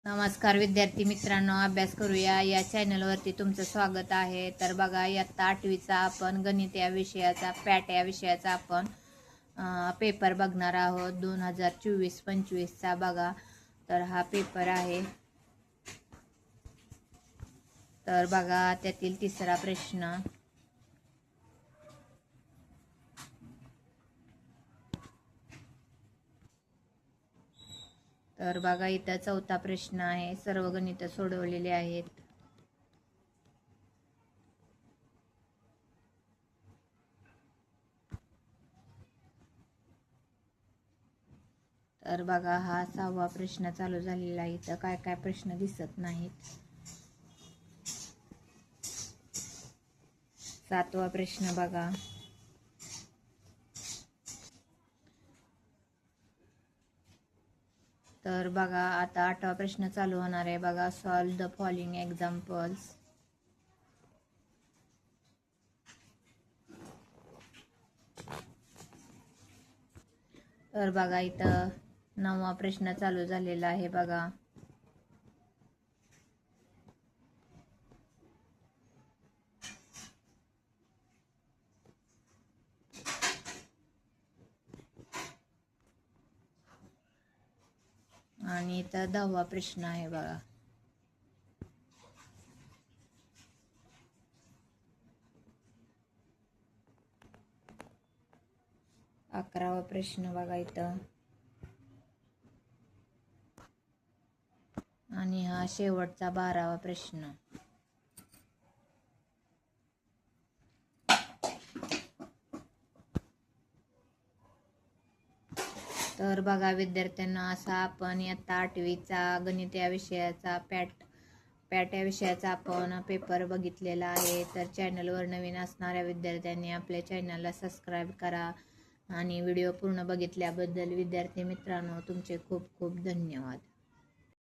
नमस्कार विद्यार्थी मित्रांनो, अभ्यास करूया या चॅनलवरती तुमचं स्वागत आहे. तर बघा, इयत्ता 8वीचा आपण गणित या विषयाचा पॅट या विषयाचा आपण पेपर बघणार आहोत 2024-25चा. बघा, तर हा पेपर आहे. तर बघा, त्यातील तिसरा प्रश्न. तर बघा, इथं चौथा प्रश्न आहे. सर्व गणित सोडवलेले आहेत. तर बघा, हा 6वा प्रश्न चालू झालेला आहे. इथं काय काय प्रश्न दिसत नाहीत. 7वा प्रश्न बघा. तर बघा, आता 8वा प्रश्न चालू होणार आहे. बघा, सॉल्व द फॉलोइंग एक्झाम्पल्स. तर बघा, इथं 9वा प्रश्न चालू झालेला आहे. बघा, आणि इथं 10वा प्रश्न आहे. बघा, अकरावा प्रश्न बघा इथं, आणि हा शेवटचा 12वा प्रश्न. तर बघा विद्यार्थ्यांना, असा आपण इयत्ता 8वीचा गणित या विषयाचा पॅट या विषयाचा आपण पेपर बघितलेला आहे. तर चॅनलवर नवीन असणाऱ्या विद्यार्थ्यांनी आपल्या चॅनलला सबस्क्राईब करा. आणि व्हिडिओ पूर्ण बघितल्याबद्दल विद्यार्थी मित्रांनो, तुमचे खूप खूप धन्यवाद.